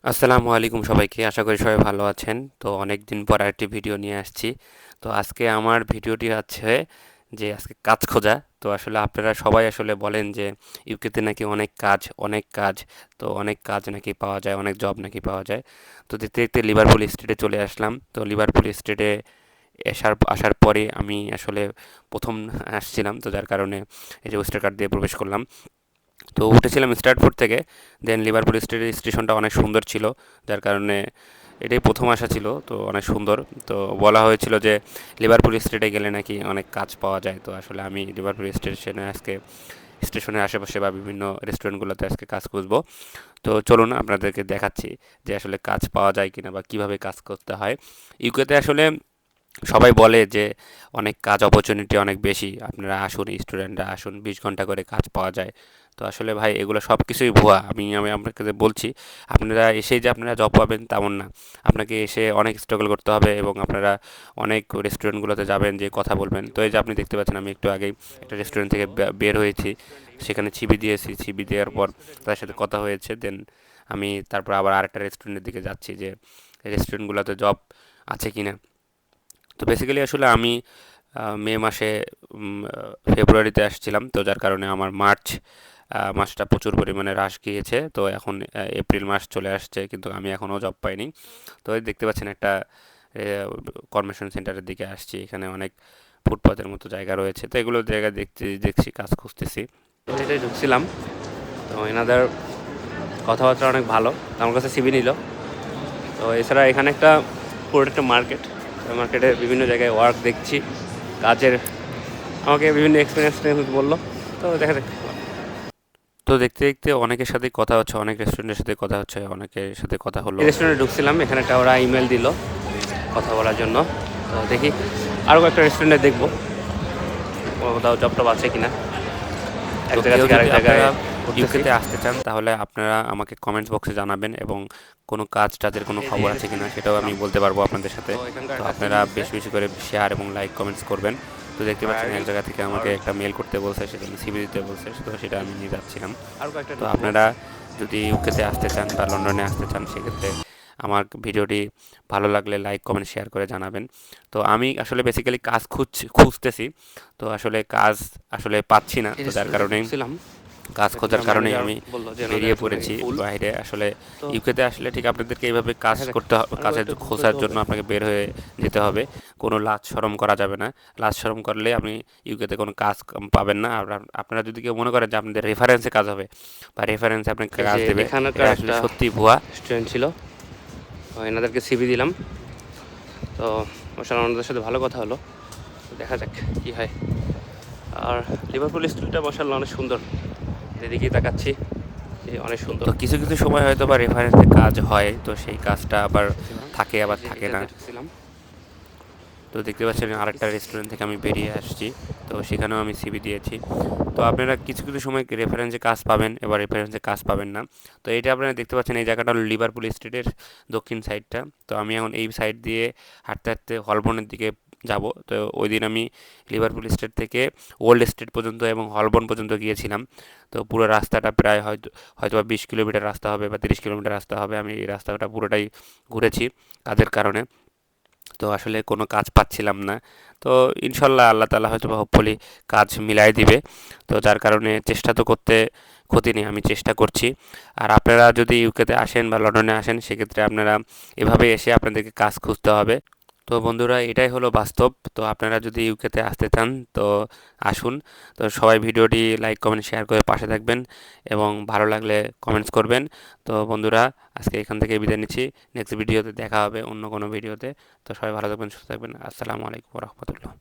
আসসালামু আলাইকুম সবাইকে। আশা করি সবাই ভালো আছেন। তো অনেকদিন পর আরেকটি ভিডিও নিয়ে আসছি। তো আজকে আমার ভিডিওটি হচ্ছে যে আজকে কাজ খোঁজা। তো আসলে আপনারা সবাই আসলে বলেন যে ইউকেতে নাকি অনেক কাজ। তো অনেক কাজ নাকি পাওয়া যায়, অনেক জব নাকি পাওয়া যায়। তো দেখতে দেখতে লিভারপুল স্ট্রিটে চলে আসলাম। তো লিভারপুল স্ট্রিটে আসার পরে আমি আসলে ১ম আসছিলাম। তো যার কারণে এই যে ওয়েস্টার কার্ড দিয়ে প্রবেশ করলাম। তো উঠেছিলাম স্ট্র্যাটফোর্ড থেকে। দেন লিভারপুল স্টেশনটা অনেক সুন্দর ছিল, যার কারণে এটাই প্রথম আসা ছিল। তো অনেক সুন্দর। তো বলা হয়েছিল যে লিভারপুল স্ট্রিটে গেলে নাকি অনেক কাজ পাওয়া যায়। তো আসলে আমি লিভারপুল স্টেশনের আশেপাশে বা বিভিন্ন রেস্টুরেন্টগুলোতে আজকে কাজ খুঁজবো। তো চলুন আপনাদেরকে দেখাচ্ছি যে আসলে কাজ পাওয়া যায় কিনা বা কিভাবে কাজ করতে হয়। ইউকেতে আসলে সবাই বলে যে অনেক কাজ অপরচুনিটি অনেক বেশি, আপনারা আসুন, স্টুডেন্টরা আসুন, ২০ ঘন্টা করে কাজ পাওয়া যায়। তো আসলে ভাই এগুলো সব কিছুই ভুয়া। আমি আপনাকে যে বলছি, আপনারা এসেই যে আপনারা জব পাবেন তেমন না। আপনাকে এসে অনেক স্ট্রাগল করতে হবে এবং আপনারা অনেক রেস্টুরেন্টগুলোতে যাবেন, যে কথা বলবেন। তো এই যে আপনি দেখতে পাচ্ছেন, আমি একটু আগেই একটা রেস্টুরেন্ট থেকে বের হয়েছি, সেখানে ছিবি দিয়েছি। ছিবি দেওয়ার পর তাদের সাথে কথা হয়েছে। দেন আমি তারপর আবার আরেকটা রেস্টুরেন্টের দিকে যাচ্ছি, যে রেস্টুরেন্টগুলোতে জব আছে কিনা। তো বেসিক্যালি আসলে আমি মে মাসে ফেব্রুয়ারিতে আসছিলাম। তো যার কারণে আমার মাসটা প্রচুর পরিমাণে হ্রাস গিয়েছে। তো এখন এপ্রিল মাস চলে আসছে, কিন্তু আমি এখনও জব পাইনি। তো এই দেখতে পাচ্ছেন একটা কনভেনশন সেন্টারের দিকে আসছি। এখানে অনেক ফুটপাতের মতো জায়গা রয়েছে। তো এগুলো জায়গা দেখছি, কাজ খুঁজতেছি। তো এটাই ঢুকছিলাম। তো এনাদের কথাবার্তা অনেক ভালো। তো আমার কাছে সিভি নিল। তো এছাড়া এখানে পুরো একটা মার্কেট। মার্কেটে বিভিন্ন জায়গায় ওয়ার্ক দেখছি, কাজের। আমাকে বিভিন্ন এক্সপিরিয়েন্স বললো। তো দেখা যাক। তো দেখতে দেখতে অনেকের সাথে কথা হচ্ছে, অনেক রেস্টুরেন্টের সাথে কথা হচ্ছে, অনেকের সাথে কথা হলো। রেস্টুরেন্টে ঢুকছিলাম, এখানে একটা ওরা ইমেল দিল কথা বলার জন্য। তো দেখি আরও কয়েকটা রেস্টুরেন্টে দেখবো কোথাও জব টব আছে কিনা। এক জায়গা থেকে আরেক জায়গায় ইউকেতে আসতে চান, তাহলে আপনারা আমাকে কমেন্টস বক্সে জানাবেন, এবং কোনো কাজের কোনো খবর আছে কিনা সেটাও আমি বলতে পারবো আপনাদের সাথে। তো আপনারা বেশি বেশি করে শেয়ার এবং লাইক কমেন্টস করবেন। তো দেখতে পাচ্ছেন এক জায়গা থেকে আমাকে একটা মেল করতে বলছে, সেখানে সিভি দিতে বলছে। তো সেটা আমি নিয়ে যাচ্ছিলাম। তো আপনারা যদি ইউকেতে আসতে চান বা লন্ডনে আসতে চান, সেক্ষেত্রে আমার ভিডিওটি ভালো লাগলে লাইক কমেন্ট শেয়ার করে জানাবেন। তো আমি আসলে বেসিক্যালি কাজ খুঁজতেছি। তো আসলে কাজ আসলে পাচ্ছি না। তো যার কারণেই কাজ খোঁজার কারণেই আমি বেরিয়ে পড়েছি বাইরে। আসলে ইউকেতে আসলে ঠিক আপনাদেরকে এইভাবে কাজ করতে হবে। কাজের খোঁজার জন্য আপনাকে বের হয়ে যেতে হবে। কোনো লাজ শরম করা যাবে না। লাজ শরম করলে আপনি ইউকেতে কোনো কাজ পাবেন না। আর আপনারা যদি কেউ মনে করেন যে আপনাদের রেফারেন্সে কাজ হবে বা রেফারেন্সে আপনাকে কাজ দেবে, এটা আসলে সত্যি ভুয়া। স্টুডেন্ট ছিল, তো এনাদেরকে সিভি দিলাম। তো মাশাআল্লাহ ওনাদের সাথে ভালো কথা হলো। দেখা যাক কি হয়। আর লিভারপুল স্ট্রিটটা মাশাআল্লাহ অনেক সুন্দর। যেদিকেই তাকাচ্ছি অনেক সুন্দর। তো কিছু কিছু সময় হয়তো বা রেফারেন্সে কাজ হয়, তো সেই কাজটা আবার থাকে আবার থাকে না। তো দেখতে পাচ্ছেন আরেকটা রেস্টুরেন্ট থেকে আমি বেরিয়ে আসছি। তো সেখানেও আমি সিভি দিয়েছি। তো আপনারা কিছু কিছু সময় রেফারেন্সে কাজ পাবেন, এবার রেফারেন্সে কাজ পাবেন না। তো এটা আপনারা দেখতে পাচ্ছেন, এই জায়গাটা হলো লিভারপুল স্ট্রিটের দক্ষিণ সাইডটা। তো আমি এখন এই সাইড দিয়ে হাঁটতে হাঁটতে হলবনের দিকে যাব। তো ওই দিন আমি লিভারপুল স্ট্রিট থেকে ওল্ড স্ট্রিট পর্যন্ত এবং হলবর্ন পর্যন্ত গিয়েছিলাম। তো পুরো রাস্তাটা প্রায় হয়তো বা ২০ কিলোমিটার রাস্তা হবে বা ৩০ কিলোমিটার রাস্তা হবে। আমি এই রাস্তাটা পুরোটাই ঘুরেছি কাজের কারণে। তো আসলে কোনো কাজ পাচ্ছিলাম না। তো ইনশাল্লাহ আল্লাহ তাআলা হয়তো বা হোপফুলি কাজ মিলাই দিবে। তো যার কারণে চেষ্টা তো করতে ক্ষতি নেই, আমি চেষ্টা করছি। আর আপনারা যদি ইউকেতে আসেন বা লন্ডনে আসেন, সেক্ষেত্রে আপনারা এভাবে এসে আপনাদেরকে কাজ খুঁজতে হবে। তো বন্ধুরা, এটাই হলো বাস্তব। তো আপনারা যদি ইউকেতে আসতে চান, তো আসুন। তো সবাই ভিডিওটি লাইক কমেন্ট শেয়ার করে পাশে থাকবেন, এবং ভালো লাগলে কমেন্টস করবেন। তো বন্ধুরা, আজকে এখান থেকে বিদায় নিচ্ছি। নেক্সট ভিডিওতে দেখা হবে অন্য কোনো ভিডিওতে। তো সবাই ভালো থাকবেন, সুস্থ থাকবেন। আসসালামু আলাইকুম রহমতুল্লাহ।